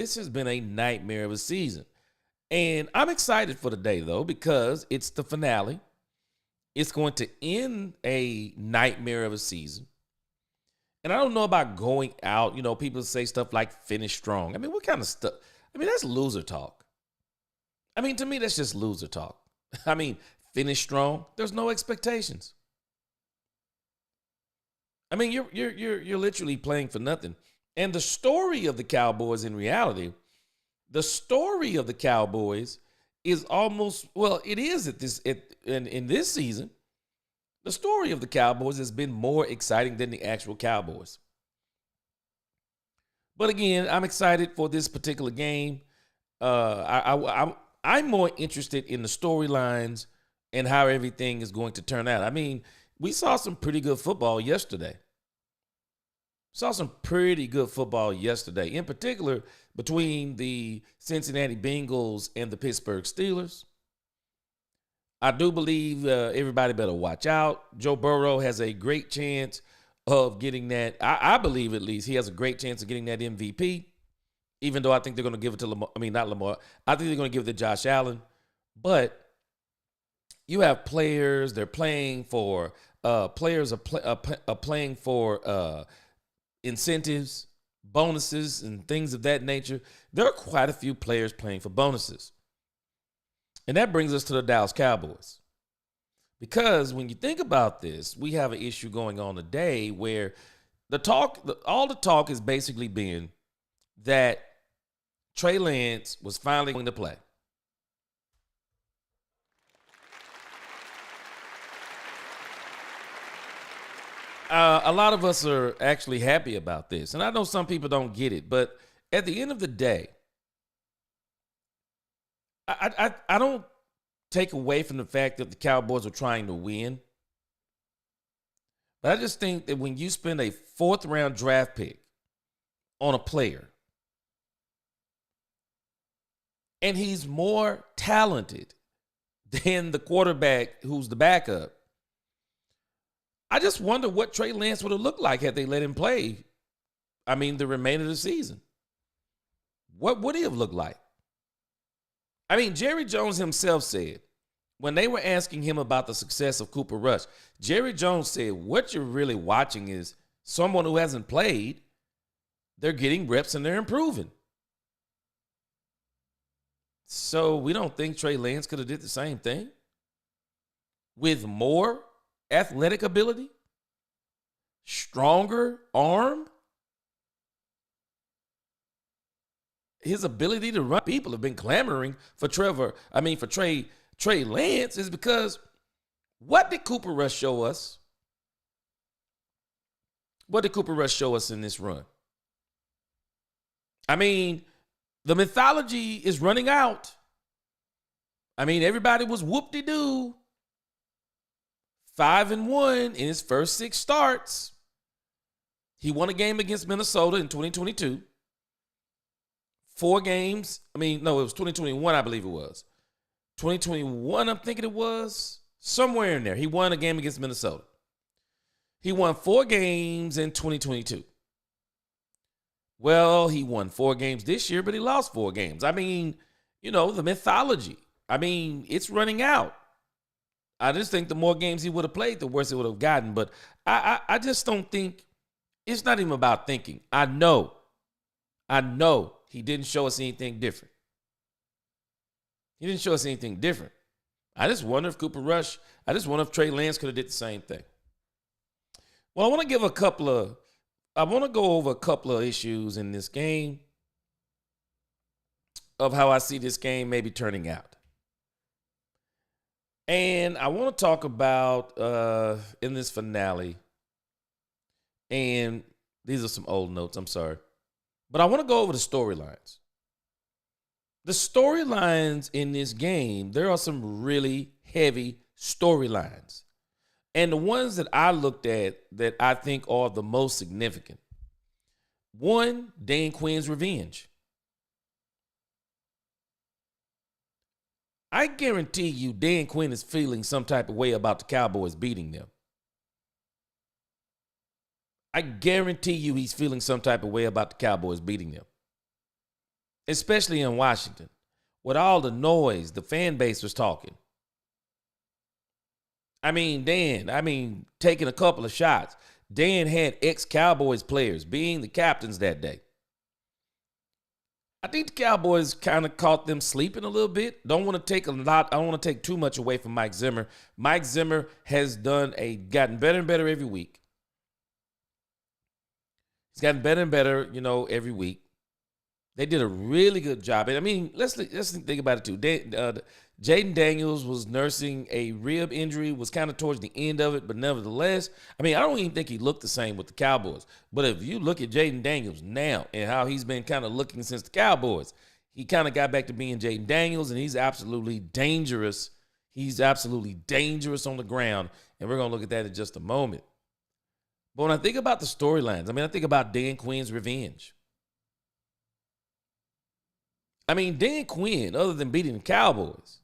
this has been a nightmare of a season. And I'm excited for the day, though, because it's the finale. It's going to end a nightmare of a season. And I don't know about going out. You know, people say stuff like finish strong. I mean, what kind of stuff? I mean, that's loser talk. I mean, to me, that's just loser talk. I mean, finish strong. There's no expectations. I mean, you're literally playing for nothing. And the story of the Cowboys, in reality, the story of the Cowboys is almost, well, it is in this season. The story of the Cowboys has been more exciting than the actual Cowboys. But again, I'm excited for this particular game. I'm more interested in the storylines and how everything is going to turn out. I mean, we saw some pretty good football yesterday. In particular between the Cincinnati Bengals and the Pittsburgh Steelers. I do believe everybody better watch out. Joe Burrow has a great chance of getting that. I believe at least he has a great chance of getting that MVP, even though I think they're going to give it to Lamar. I mean, not Lamar. I think they're going to give it to Josh Allen. But you have players. They're playing for players are playing for incentives, bonuses, and things of that nature. There are quite a few players playing for bonuses. And that brings us to the Dallas Cowboys. Because when you think about this, we have an issue going on today where all the talk has basically been that Trey Lance was finally going to play. A lot of us are actually happy about this. And I know some people don't get it. But at the end of the day, I don't take away from the fact that the Cowboys are trying to win. But I just think that when you spend a 4th-round draft pick on a player, and he's more talented than the quarterback who's the backup, I just wonder what Trey Lance would have looked like had they let him play, the remainder of the season. What would he have looked like? I mean, Jerry Jones himself said, when they were asking him about the success of Cooper Rush, Jerry Jones said, what you're really watching is someone who hasn't played. They're getting reps and they're improving. So we don't think Trey Lance could have did the same thing with more athletic ability, stronger arm. His ability to run. People have been clamoring for Trey Lance is because what did Cooper Rush show us? What did Cooper Rush show us in this run? I mean, the mythology is running out. I mean, everybody was whoop-de-doo. 5-1 in his first 6 starts. He won a game against Minnesota in 2022. 4 games. It was 2021, I believe it was. 2021, I'm thinking it was. Somewhere in there. He won a game against Minnesota. He won 4 games in 2022. Well, he won 4 games this year, but he lost 4 games. I mean, the mythology. It's running out. I just think the more games he would have played, the worse it would have gotten. But I just don't think, it's not even about thinking. I know he didn't show us anything different. I just wonder if Trey Lance could have did the same thing. Well, I want to go over a couple of issues in this game of how I see this game maybe turning out. And I want to talk about in this finale, and these are some old notes, I'm sorry. But I want to go over the storylines. The storylines in this game, there are some really heavy storylines. And the ones that I looked at that I think are the most significant. 1, Dan Quinn's revenge. I guarantee you Dan Quinn is feeling some type of way about the Cowboys beating them. I guarantee you he's feeling some type of way about the Cowboys beating them. especially in Washington, with all the noise the fan base was talking. I mean, taking a couple of shots. Dan had ex-Cowboys players being the captains that day. I think the Cowboys kind of caught them sleeping a little bit. Don't want to take a lot. I don't want to take too much away from Mike Zimmer. Mike Zimmer has gotten better and better every week. He's gotten better and better, every week. They did a really good job. And I mean, let's think about it too. Jaden Daniels was nursing a rib injury, was kind of towards the end of it, but nevertheless, I mean, I don't even think he looked the same with the Cowboys. But if you look at Jaden Daniels now and how he's been kind of looking since the Cowboys, he kind of got back to being Jaden Daniels, and he's absolutely dangerous. He's absolutely dangerous on the ground, and we're going to look at that in just a moment. But when I think about the storylines, I think about Dan Quinn's revenge. I mean, Dan Quinn, other than beating the Cowboys,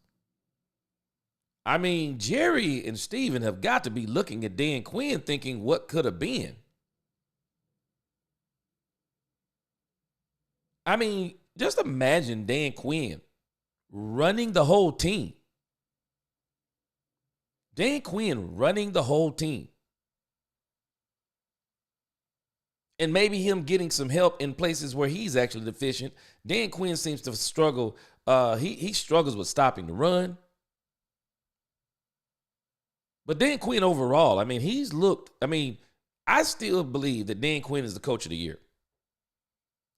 Jerry and Steven have got to be looking at Dan Quinn thinking what could have been. Just imagine Dan Quinn running the whole team. Dan Quinn running the whole team. And maybe him getting some help in places where he's actually deficient. Dan Quinn seems to struggle. He struggles with stopping the run. But Dan Quinn overall, he's looked. I still believe that Dan Quinn is the coach of the year.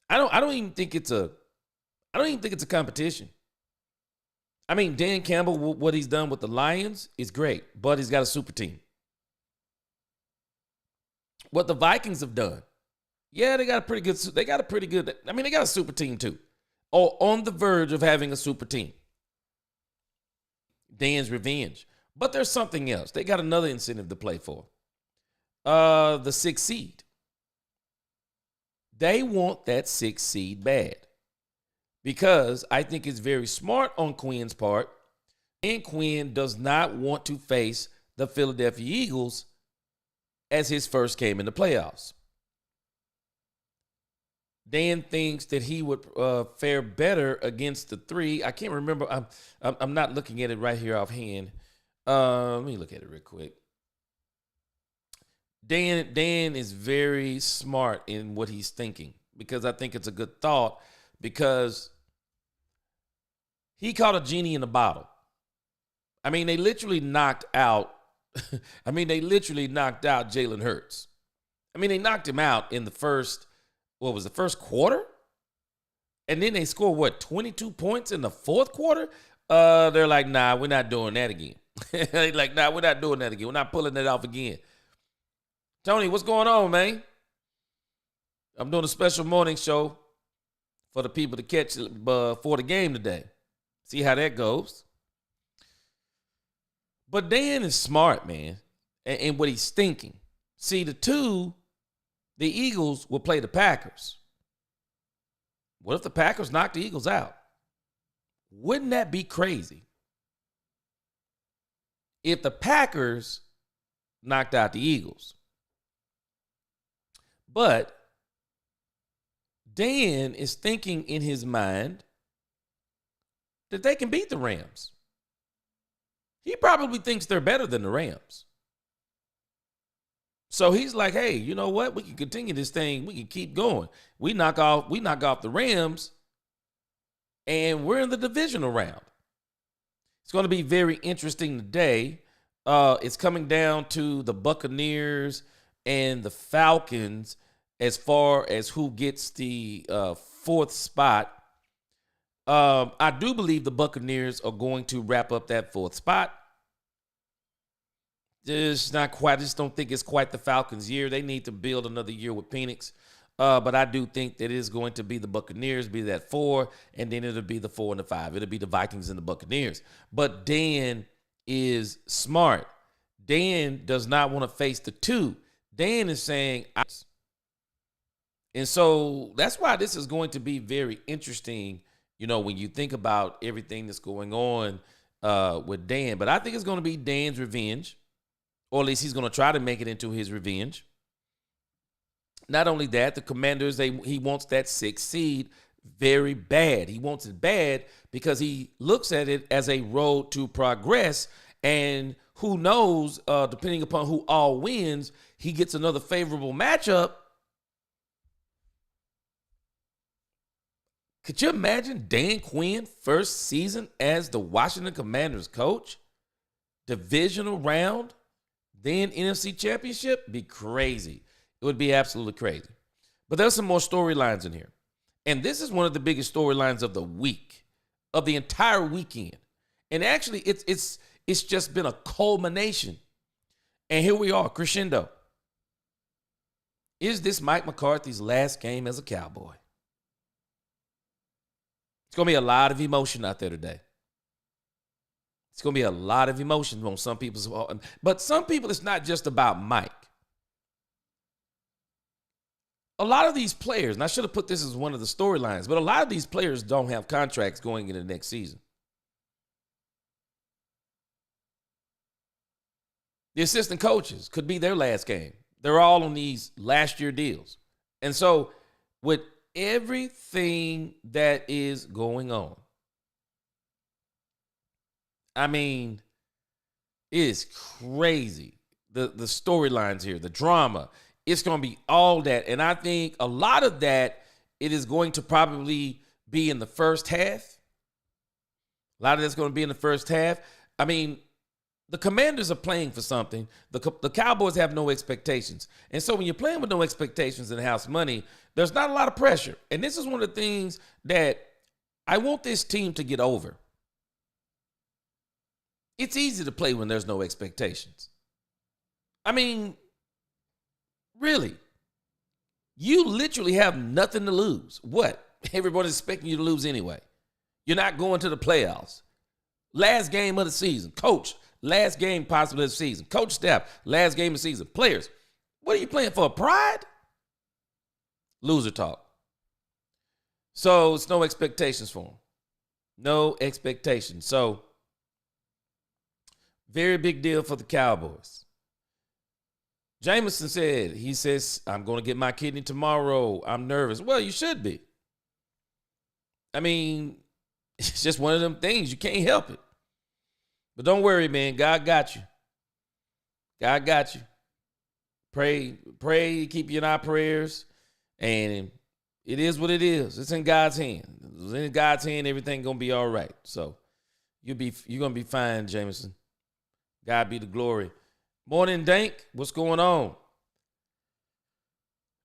I don't even think it's a competition. Dan Campbell, what he's done with the Lions is great, but he's got a super team. What the Vikings have done, yeah, they got a pretty good. They got a super team too, or on the verge of having a super team. Dan's revenge. But there's something else. They got another incentive to play for. The 6th seed. They want that 6th seed bad. Because I think it's very smart on Quinn's part. And Quinn does not want to face the Philadelphia Eagles as his first game in the playoffs. Dan thinks that he would fare better against the 3. I can't remember. I'm not looking at it right here offhand. Let me look at it real quick. Dan is very smart in what he's thinking, because I think it's a good thought, because he caught a genie in a bottle. They literally knocked out Jalen Hurts. They knocked him out in the first quarter? And then they scored 22 points in the fourth quarter? They're like, nah, we're not doing that again. They're like, nah, we're not doing that again. We're not pulling that off again. Tony, what's going on, man? I'm doing a special morning show for the people to catch for the game today. See how that goes. But Dan is smart, man, and what he's thinking. See, the Eagles will play the Packers. What if the Packers knock the Eagles out? Wouldn't that be crazy? If the Packers knocked out the Eagles. But Dan is thinking in his mind that they can beat the Rams. He probably thinks they're better than the Rams. So he's like, hey, you know what? We can continue this thing. We can keep going. We knock off the Rams, and we're in the divisional round. It's going to be very interesting today. It's coming down to the Buccaneers and the Falcons as far as who gets the 4th spot. I do believe the Buccaneers are going to wrap up that 4th spot. It's not quite. I just don't think it's quite the Falcons' year. They need to build another year with Penix. But I do think that it is going to be the Buccaneers, be that 4, and then it'll be the 4 and the 5. It'll be the Vikings and the Buccaneers. But Dan is smart. Dan does not want to face the 2. Dan is saying, and so that's why this is going to be very interesting, when you think about everything that's going on with Dan. But I think it's going to be Dan's revenge, or at least he's going to try to make it into his revenge. Not only that, the Commanders, he wants that 6th seed very bad. He wants it bad because he looks at it as a road to progress. And who knows, depending upon who all wins, he gets another favorable matchup. Could you imagine Dan Quinn first season as the Washington Commanders coach? Divisional round, then NFC Championship? Be crazy. It would be absolutely crazy. But there's some more storylines in here. And this is one of the biggest storylines of the week, of the entire weekend. And actually, it's just been a culmination. And here we are, crescendo. Is this Mike McCarthy's last game as a Cowboy? It's going to be a lot of emotion out there today. It's going to be a lot of emotion on some people's part. But some people, it's not just about Mike. A lot of these players, and I should have put this as one of the storylines, but a lot of these players don't have contracts going into the next season. The assistant coaches could be their last game. They're all on these last year deals. And so with everything that is going on, I mean, it is crazy. The storylines here, the drama, it's going to be all that. And I think a lot of that, it is going to probably be in the first half. A lot of that's going to be in the first half. I mean, the Commanders are playing for something. The Cowboys have no expectations. And so when you're playing with no expectations in house money, there's not a lot of pressure. And this is one of the things that I want this team to get over. It's easy to play when there's no expectations. I mean, really, you literally have nothing to lose. What? Everybody's expecting you to lose anyway. You're not going to the playoffs. Last game of the season. Coach, last game possibly of the season. Coach staff, last game of the season. Players, what are you playing for? Pride? Loser talk. So it's no expectations for them. No expectations. So very big deal for the Cowboys. Jameson says, I'm going to get my kidney tomorrow. I'm nervous. Well, you should be. I mean, it's just one of them things. You can't help it. But don't worry, man. God got you. God got you. Pray, keep you in our prayers. And it is what it is. It's in God's hand. It's in God's hand, everything going to be all right. So you're going to be fine, Jameson. God be the glory. Morning, Dank. What's going on?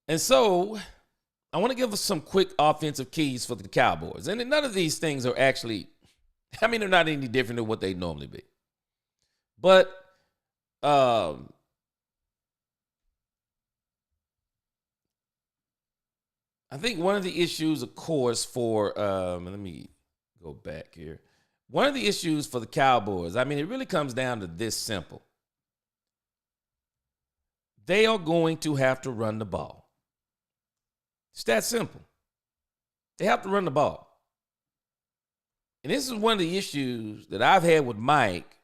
And so I want to give us some quick offensive keys for the Cowboys. And none of these things are actually, they're not any different than what they normally be. But I think one of the issues, of course, for, let me go back here. One of the issues for the Cowboys, it really comes down to this simple. They are going to have to run the ball. It's that simple. They have to run the ball. And this is one of the issues that I've had with Mike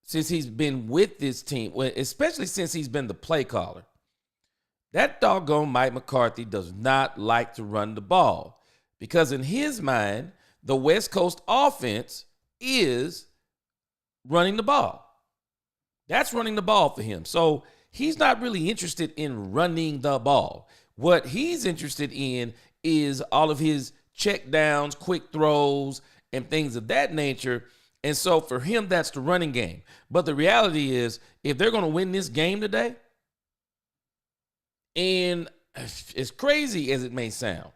since he's been with this team, especially since he's been the play caller. That doggone Mike McCarthy does not like to run the ball because in his mind, the West Coast offense is running the ball. That's running the ball for him. So he's not really interested in running the ball. What he's interested in is all of his check downs, quick throws, and things of that nature. And so for him, that's the running game. But the reality is, if they're going to win this game today, and as crazy as it may sound,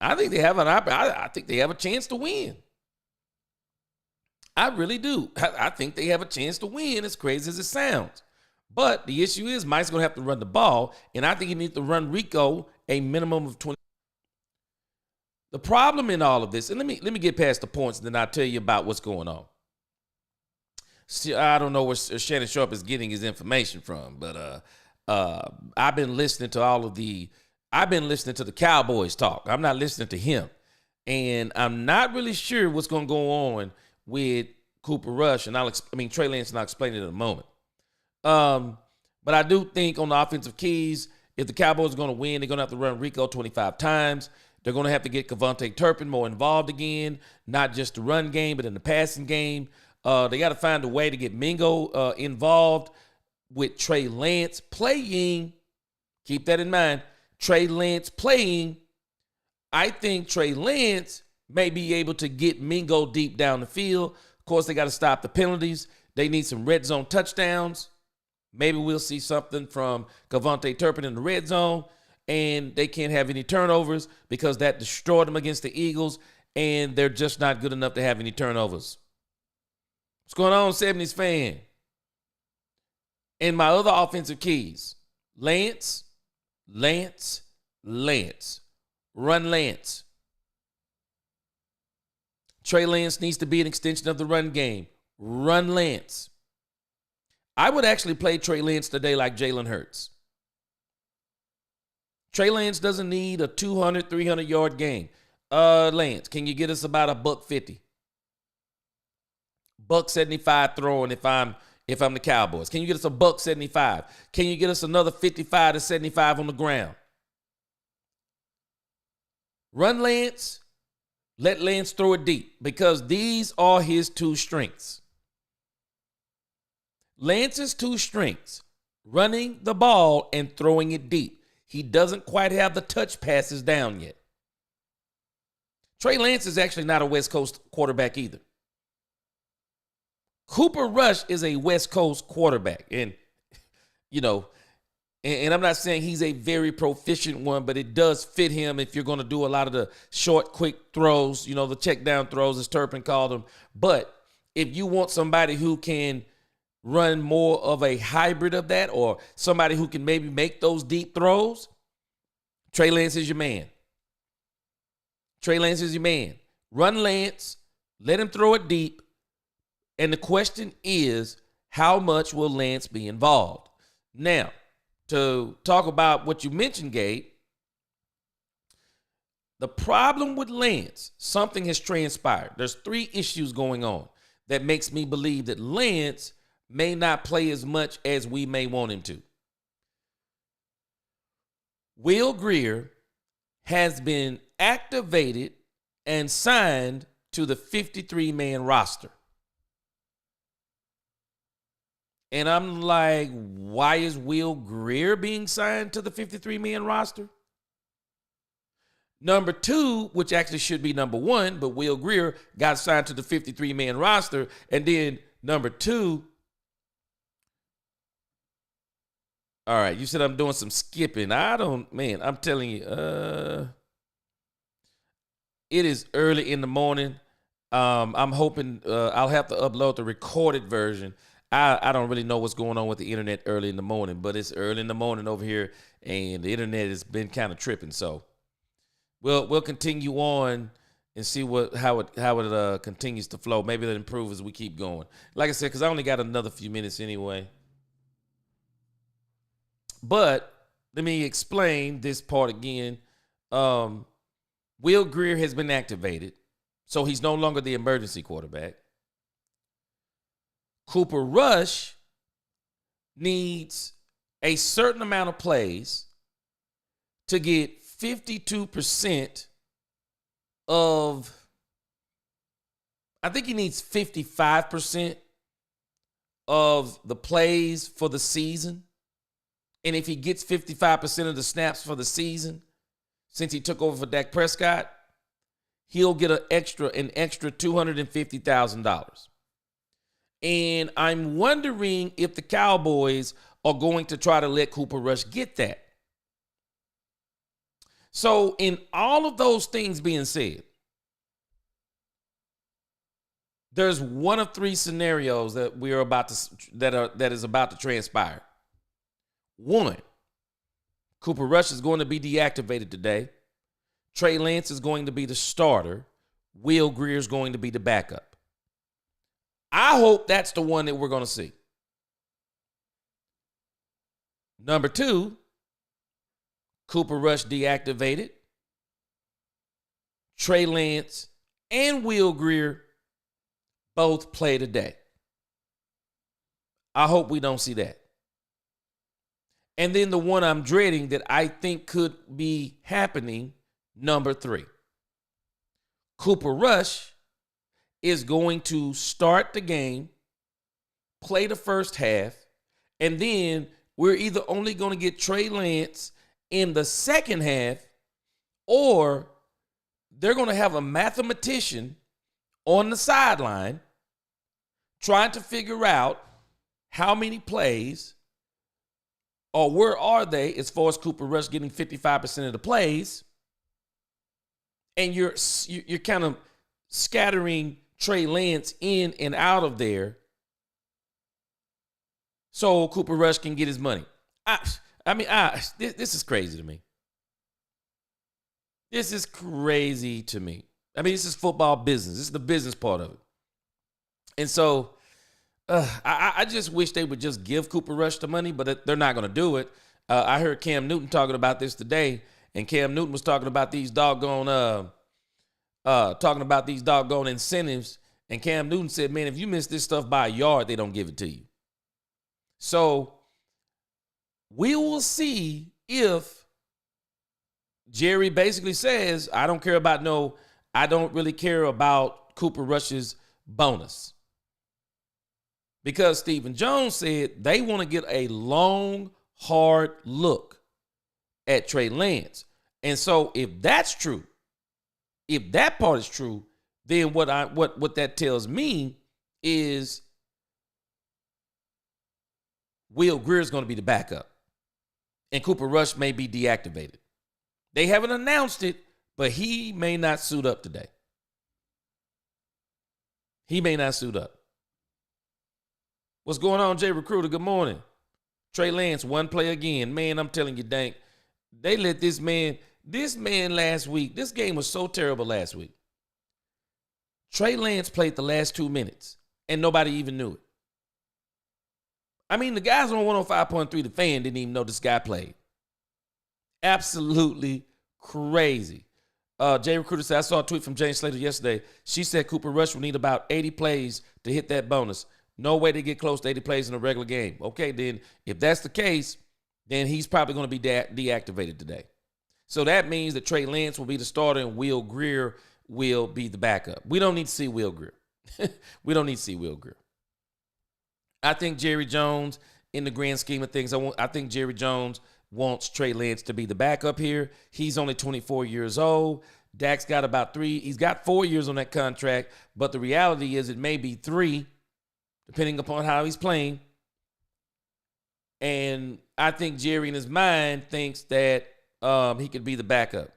I think they have I think they have a chance to win. I really do. I think they have a chance to win, as crazy as it sounds. But the issue is Mike's going to have to run the ball, and I think he needs to run Rico a minimum of 20. The problem in all of this, and let me get past the points, and then I'll tell you about what's going on. See, I don't know where Shannon Sharp is getting his information from, but I've been listening to the Cowboys talk. I'm not listening to him. And I'm not really sure what's going to go on with Cooper Rush, and Trey Lance, and I'll explain it in a moment. But I do think on the offensive keys, If the Cowboys are going to win, they're going to have to run Rico 25 times. They're going to have to get Cavontae Turpin more involved again, not just the run game, but in the passing game. They got to find a way to get Mingo involved with Trey Lance playing. Keep that in mind. Trey Lance playing. I think Trey Lance may be able to get Mingo deep down the field. Of course, they got to stop the penalties. They need some red zone touchdowns. Maybe we'll see something from Cavontae Turpin in the red zone. And they can't have any turnovers because that destroyed them against the Eagles. And they're just not good enough to have any turnovers. What's going on, 70s fan? And my other offensive keys. Lance. Run Lance. Trey Lance needs to be an extension of the run game. Run Lance. I would actually play Trey Lance today like Jalen Hurts. Trey Lance doesn't need a 200, 300-yard game. Lance, can you get us about $150? $175 throwing if I'm the Cowboys. Can you get us $175? Can you get us another 55 to 75 on the ground? Run Lance. Let Lance throw it deep because these are his two strengths. Lance's two strengths, running the ball and throwing it deep. He doesn't quite have the touch passes down yet. Trey Lance is actually not a West Coast quarterback either. Cooper Rush is a West Coast quarterback. And, and I'm not saying he's a very proficient one, but it does fit him if you're going to do a lot of the short, quick throws, the check down throws, as Turpin called them. But if you want somebody who can run more of a hybrid of that or somebody who can maybe make those deep throws, Trey Lance is your man. Trey Lance is your man. Run Lance, let him throw it deep. And the question is, how much will Lance be involved? Now, to talk about what you mentioned, Gabe, the problem with Lance, something has transpired. There's 3 issues going on that makes me believe that Lance may not play as much as we may want him to. Will Grier has been activated and signed to the 53-man roster. And I'm like, why is Will Grier being signed to the 53-man roster? Number 2, which actually should be number 1, but Will Grier got signed to the 53-man roster. And then number 2, all right, you said I'm doing some skipping. I'm telling you, it is early in the morning. I'm hoping I'll have to upload the recorded version. I don't really know what's going on with the internet early in the morning, but it's early in the morning over here, and the internet has been kind of tripping. So we'll continue on and see how it continues to flow. Maybe it'll improve as we keep going. Like I said, because I only got another few minutes anyway. But let me explain this part again. Will Grier has been activated, so he's no longer the emergency quarterback. Cooper Rush needs a certain amount of plays to get 52% of, I think he needs 55% of the plays for the season. And if he gets 55% of the snaps for the season, since he took over for Dak Prescott, he'll get an extra $250,000. And I'm wondering if the Cowboys are going to try to let Cooper Rush get that. So in all of those things being said, there's one of 3 scenarios that that is about to transpire. 1, Cooper Rush is going to be deactivated today. Trey Lance is going to be the starter. Will Grier is going to be the backup. I hope that's the one that we're going to see. Number 2, Cooper Rush deactivated. Trey Lance and Will Grier both play today. I hope we don't see that. And then the one I'm dreading that I think could be happening, number 3. Cooper Rush is going to start the game, play the first half, and then we're either only going to get Trey Lance in the second half, or they're going to have a mathematician on the sideline trying to figure out how many plays or where are they as far as Cooper Rush getting 55% of the plays. And you're kind of scattering Trey Lance in and out of there so Cooper Rush can get his money. This is crazy to me. This is crazy to me. I mean, this is football business. This is the business part of it. And so I just wish they would just give Cooper Rush the money, but they're not going to do it. I heard Cam Newton talking about this today, and Cam Newton was talking about these doggone incentives. And Cam Newton said, man, if you miss this stuff by a yard, they don't give it to you. So we will see if Jerry basically says, I don't really care about Cooper Rush's bonus. Because Stephen Jones said they want to get a long, hard look at Trey Lance. And so if that's true, if that part is true, then what that tells me is Will Grier is going to be the backup. And Cooper Rush may be deactivated. They haven't announced it, but he may not suit up today. He may not suit up. What's going on, Jay Recruiter? Good morning. Trey Lance, one play again. Man, I'm telling you, Dank, they let this man last week, this game was so terrible last week. Trey Lance played the last 2 minutes, and nobody even knew it. I mean, the guys on 105.3, the Fan, didn't even know this guy played. Absolutely crazy. Jay Recruiter said, I saw a tweet from Jane Slater yesterday. She said Cooper Rush will need about 80 plays to hit that bonus. No way to get close to 80 plays in a regular game. Okay, then if that's the case, then he's probably going to be deactivated today. So that means that Trey Lance will be the starter and Will Grier will be the backup. We don't need to see Will Grier. We don't need to see Will Grier. I think Jerry Jones, in the grand scheme of things, I think Jerry Jones wants Trey Lance to be the backup here. He's only 24 years old. Dak's got he's got 4 years on that contract, but the reality is it may be 3, depending upon how he's playing. And I think Jerry in his mind thinks that he could be the backup.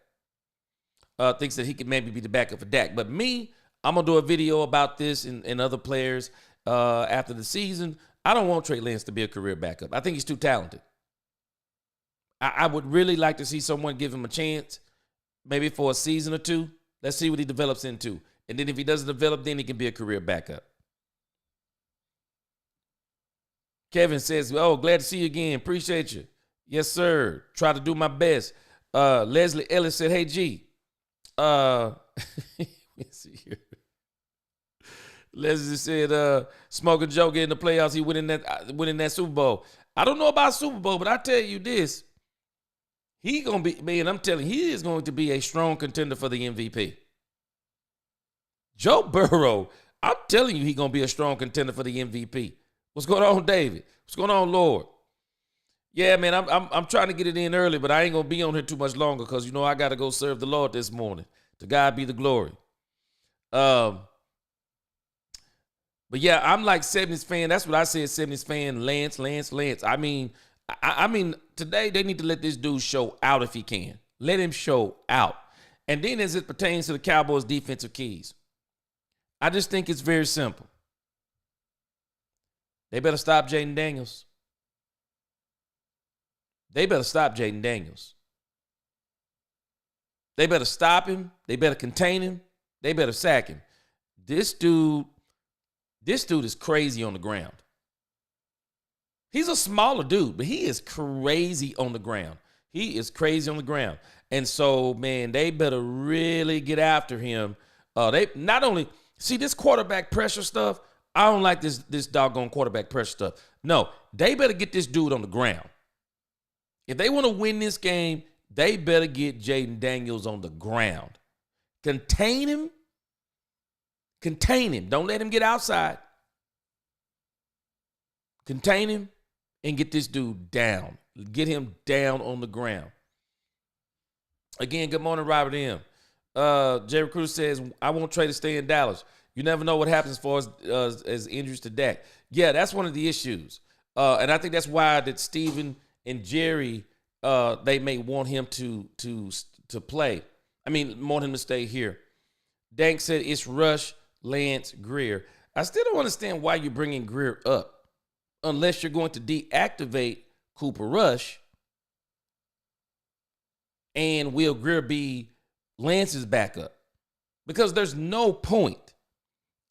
Thinks that he could maybe be the backup for Dak. But me, I'm going to do a video about this and other players after the season. I don't want Trey Lance to be a career backup. I think he's too talented. I would really like to see someone give him a chance, maybe for a season or 2. Let's see what he develops into. And then if he doesn't develop, then he can be a career backup. Kevin says, oh, glad to see you again. Appreciate you. Yes, sir. Try to do my best. Leslie Ellis said, hey, G. Let's see here. Leslie said, Smoking Joe get in the playoffs. He winning that Super Bowl. I don't know about Super Bowl, but I tell you this. He going to be, man, I'm telling you, he is going to be a strong contender for the MVP. Joe Burrow, I'm telling you, he's going to be a strong contender for the MVP. What's going on, David? What's going on, Lord? Yeah, man, I'm trying to get it in early, but I ain't going to be on here too much longer because, you know, I got to go serve the Lord this morning. To God be the glory. But, yeah, I'm like 70s fan. That's what I said, 70s fan, Lance. I mean, today they need to let this dude show out if he can. Let him show out. And then as it pertains to the Cowboys' defensive keys, I just think it's very simple. They better stop Jaden Daniels. They better stop Jaden Daniels. They better stop him. They better contain him. They better sack him. This dude is crazy on the ground. He's a smaller dude, but he is crazy on the ground. He is crazy on the ground. And so, man, they better really get after him. They not only see this quarterback pressure stuff. I don't like this doggone quarterback pressure stuff. No, they better get this dude on the ground. If they want to win this game, they better get Jaden Daniels on the ground. Contain him. Contain him. Don't let him get outside. Contain him and get this dude down. Get him down on the ground. Again, good morning, Robert M. Jerry Cruz says, I want Trey to stay in Dallas. You never know what happens as far as injuries to Dak. Yeah, that's one of the issues. And I think that's why that Steven and Jerry, they may want him to play. I mean, want him to stay here. Dank said it's Rush, Lance, Greer. I still don't understand why you're bringing Greer up unless you're going to deactivate Cooper Rush and will Greer be Lance's backup? Because there's no point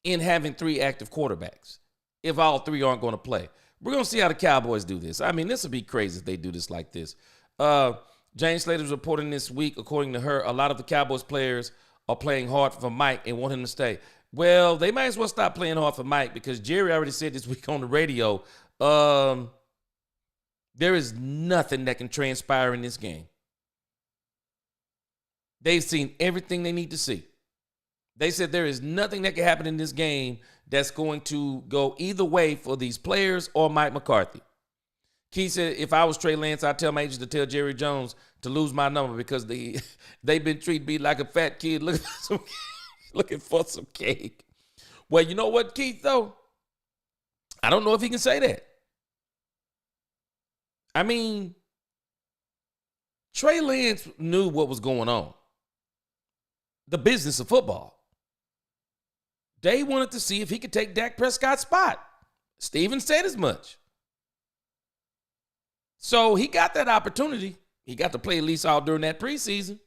in having 3 active quarterbacks if all 3 aren't going to play. We're going to see how the Cowboys do this. I mean, this would be crazy if they do this like this. Jane Slater's reporting this week, according to her, a lot of the Cowboys players are playing hard for Mike and want him to stay. Well, they might as well stop playing hard for Mike because Jerry already said this week on the radio, there is nothing that can transpire in this game. They've seen everything they need to see. They said there is nothing that can happen in this game that's going to go either way for these players or Mike McCarthy. Keith said, if I was Trey Lance, I'd tell my agents to tell Jerry Jones to lose my number because they've been treating me like a fat kid looking for some cake. Well, you know what, Keith, though? I don't know if he can say that. I mean, Trey Lance knew what was going on. The business of football. They wanted to see if he could take Dak Prescott's spot. Steven said as much. So he got that opportunity. He got to play at least all during that preseason.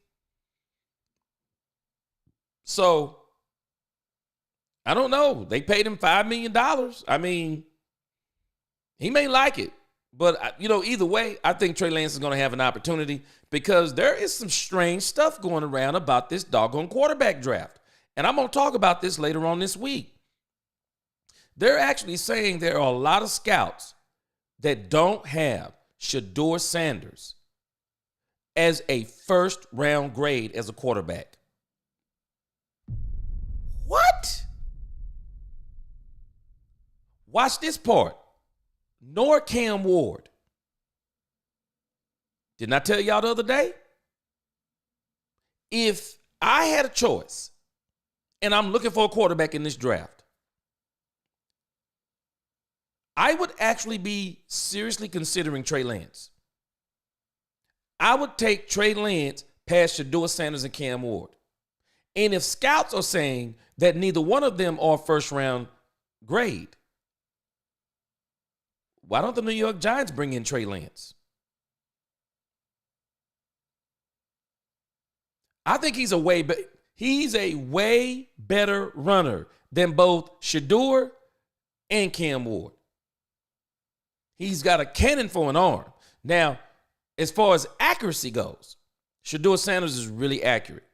So, I don't know. They paid him $5 million. I mean, he may like it. But, either way, I think Trey Lance is going to have an opportunity because there is some strange stuff going around about this doggone quarterback draft. And I'm going to talk about this later on this week. They're actually saying there are a lot of scouts that don't have Shedeur Sanders as a first-round grade as a quarterback. What? Watch this part. Nor Cam Ward. Didn't I tell y'all the other day? If I had a choice and I'm looking for a quarterback in this draft, I would actually be seriously considering Trey Lance. I would take Trey Lance past Shedeur Sanders and Cam Ward. And if scouts are saying that neither one of them are first-round grade, why don't the New York Giants bring in Trey Lance? I think he's a way better runner than both Shedeur and Cam Ward. He's got a cannon for an arm. Now, as far as accuracy goes, Shedeur Sanders is really accurate.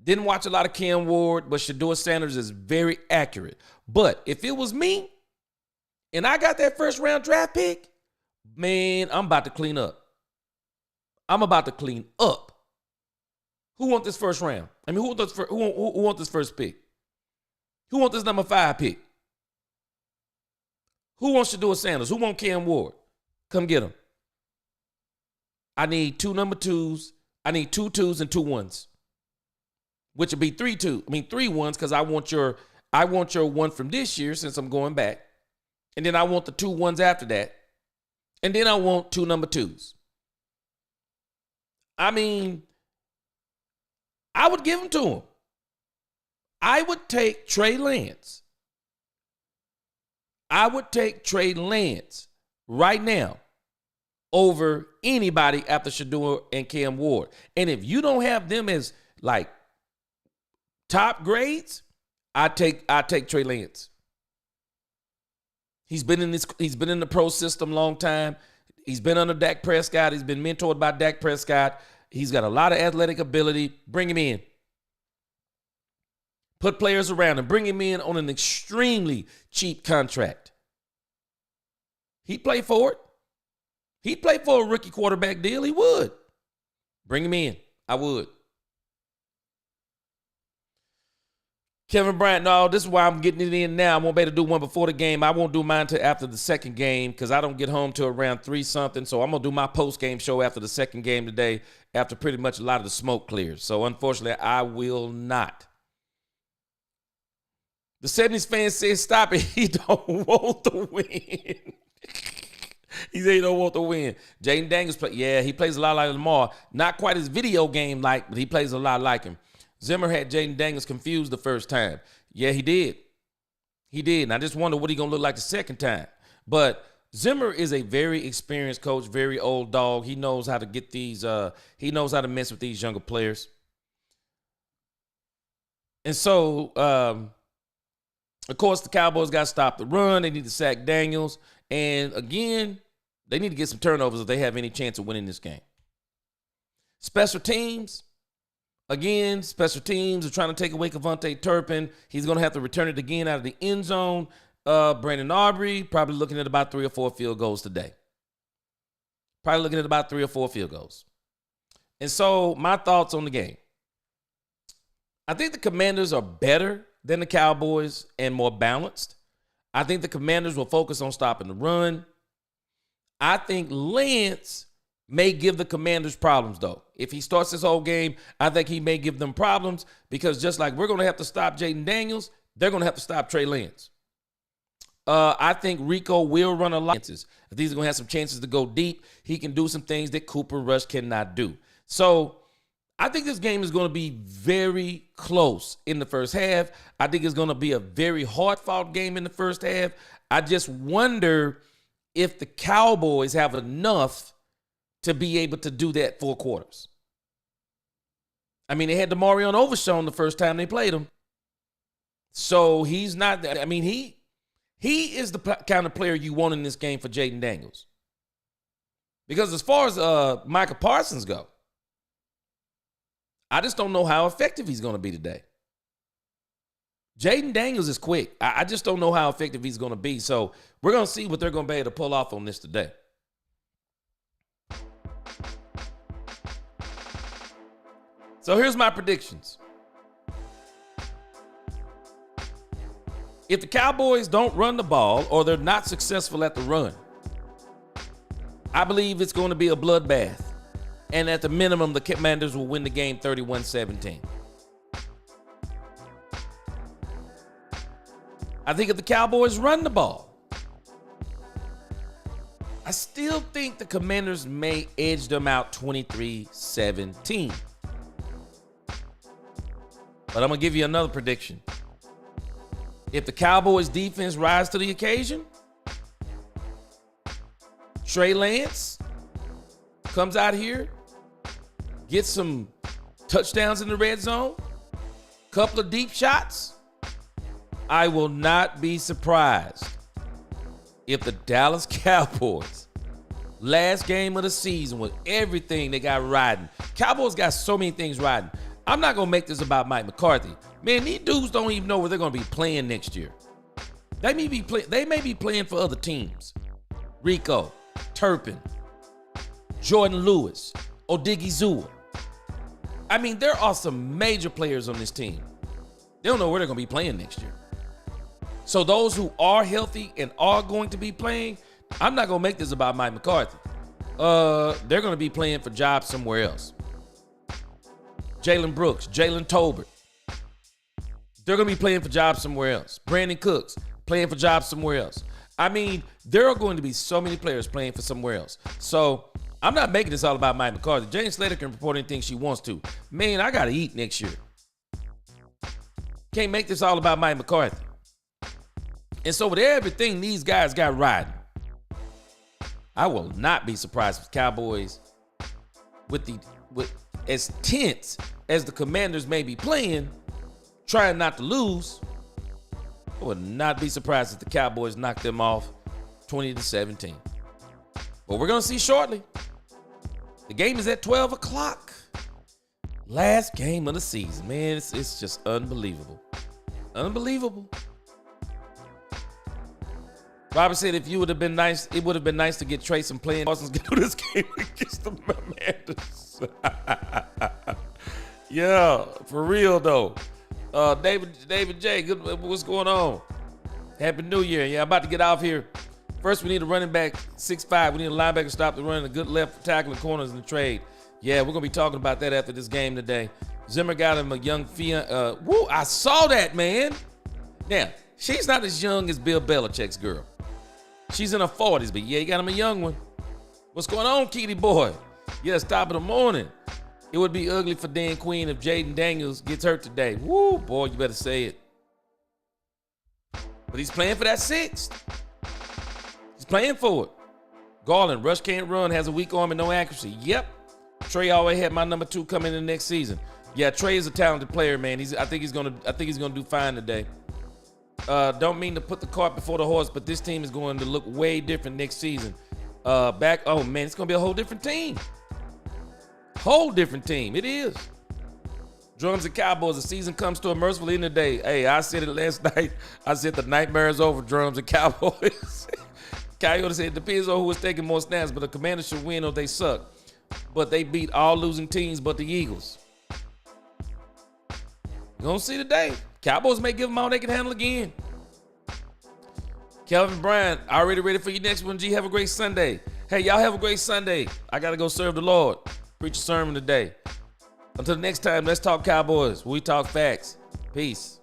Didn't watch a lot of Cam Ward, but Shedeur Sanders is very accurate. But if it was me, and I got that first-round draft pick, man, I'm about to clean up. I'm about to clean up. Who wants this first round? I mean, who wants this first pick? Who wants this number 5 pick? Who wants Shedeur Sanders? Who wants Cam Ward? Come get him. I need 2 number 2s. I need 2 2s and 2 1s, which would be 3 1s because I want your one from this year since I'm going back. And then I want the 2 1s after that. And then I want 2 number 2s. I mean, I would give them to him. I would take Trey Lance. I would take Trey Lance right now over anybody after Shedeur and Cam Ward. And if you don't have them as like top grades, I take Trey Lance. He's been in the pro system a long time. He's been under Dak Prescott. He's been mentored by Dak Prescott. He's got a lot of athletic ability. Bring him in. Put players around him. Bring him in on an extremely cheap contract. He'd play for it. He'd play for a rookie quarterback deal. He would. Bring him in. I would. Kevin Bryant, no, this is why I'm getting it in now. I won't be able to do one before the game. I won't do mine until after the second game because I don't get home till around 3-something. So I'm going to do my post-game show after the second game today after pretty much a lot of the smoke clears. So unfortunately, I will not. The 70s fan says stop it. He don't want to win. He said he don't want to win. Jaden Daniels, he plays a lot like Lamar. Not quite his video game like, but he plays a lot like him. Zimmer had Jaden Daniels confused the first time. Yeah, he did. He did. And I just wonder what he's going to look like the second time. But Zimmer is a very experienced coach, very old dog. He knows how to get these, he knows how to mess with these younger players. And so, of course, the Cowboys got to stop the run. They need to sack Daniels. And again, they need to get some turnovers if they have any chance of winning this game. Special teams. Again, special teams are trying to take away Kevontae Turpin. He's going to have to return it again out of the end zone. Brandon Aubrey, probably looking at about 3 or 4 field goals today. Probably looking at about 3 or 4 field goals. And so my thoughts on the game. I think the Commanders are better than the Cowboys and more balanced. I think the Commanders will focus on stopping the run. I think Lance may give the Commanders problems, though. If he starts this whole game, I think he may give them problems because just like we're going to have to stop Jaden Daniels, they're going to have to stop Trey Lance. I think Rico will run a lot. If he's going to have some chances to go deep, he can do some things that Cooper Rush cannot do. So I think this game is going to be very close in the first half. I think it's going to be a very hard-fought game in the first half. I just wonder if the Cowboys have enough to be able to do that 4 quarters. I mean, they had DeMarion Overshown the first time they played him. So he's not, I mean, he is the kind of player you want in this game for Jaden Daniels. Because as far as Micah Parsons go, I just don't know how effective he's going to be today. Jaden Daniels is quick. I just don't know how effective he's going to be. So we're going to see what they're going to be able to pull off on this today. So here's my predictions. If the Cowboys don't run the ball or they're not successful at the run, I believe it's going to be a bloodbath. And at the minimum, the Commanders will win the game 31-17. I think if the Cowboys run the ball, I still think the Commanders may edge them out 23-17. But I'm going to give you another prediction. If the Cowboys defense rise to the occasion, Trey Lance comes out here, gets some touchdowns in the red zone, couple of deep shots, I will not be surprised if the Dallas Cowboys, last game of the season with everything they got riding. Cowboys got so many things riding. I'm not going to make this about Mike McCarthy. Man, these dudes don't even know where they're going to be playing next year. They may be playing for other teams. Rico, Turpin, Jordan Lewis, Odigizua. I mean, there are some major players on this team. They don't know where they're going to be playing next year. So those who are healthy and are going to be playing, I'm not going to make this about Mike McCarthy. They're going to be playing for jobs somewhere else. Jalen Brooks, Jalen Tolbert. They're going to be playing for jobs somewhere else. Brandon Cooks playing for jobs somewhere else. I mean, there are going to be so many players playing for somewhere else. So I'm not making this all about Mike McCarthy. Jane Slater can report anything she wants to. Man, I got to eat next year. Can't make this all about Mike McCarthy. And so with everything these guys got riding, I will not be surprised if the Cowboys, with as tense as the Commanders may be playing, trying not to lose, I would not be surprised if the Cowboys knock them off 20-17. But we're going to see shortly. The game is at 12 o'clock. Last game of the season. Man, it's just unbelievable. Unbelievable. Robert said if you would have been nice, it would have been nice to get Trey some playing. Parsons get through this game against the Commanders. Yeah, for real though. David J, what's going on? Happy New Year. Yeah, I'm about to get off here. First, we need a running back 6'5". We need a linebacker to stop the run, a good left tackling corners in the trade. Yeah, we're gonna be talking about that after this game today. Zimmer got him a young woo, I saw that, man. Now, she's not as young as Bill Belichick's girl. She's in her 40s, but yeah, he got him a young one. What's going on, Keely boy? Yes, top of the morning. It would be ugly for Dan Quinn if Jaden Daniels gets hurt today. Woo, boy, you better say it. But he's playing for that 6th. He's playing for it. Garland, rush can't run, has a weak arm and no accuracy. Yep. Trey always had my number 2 coming in the next season. Yeah, Trey is a talented player, man. I think he's gonna do fine today. Don't mean to put the cart before the horse, but this team is going to look way different next season. Oh man, it's gonna be a whole different team. Whole different team. It is. Drums and Cowboys, the season comes to a merciful end today. Hey, I said it last night. I said the nightmare is over, Drums and Cowboys. Coyote said it depends on who is taking more snaps, but the Commanders should win or they suck. But they beat all losing teams but the Eagles. You're gonna see today. Cowboys may give them all they can handle again. Kelvin Bryant, already ready for your next one, G. Have a great Sunday. Hey, y'all have a great Sunday. I got to go serve the Lord. Preach a sermon today. Until the next time, let's talk Cowboys. We talk facts. Peace.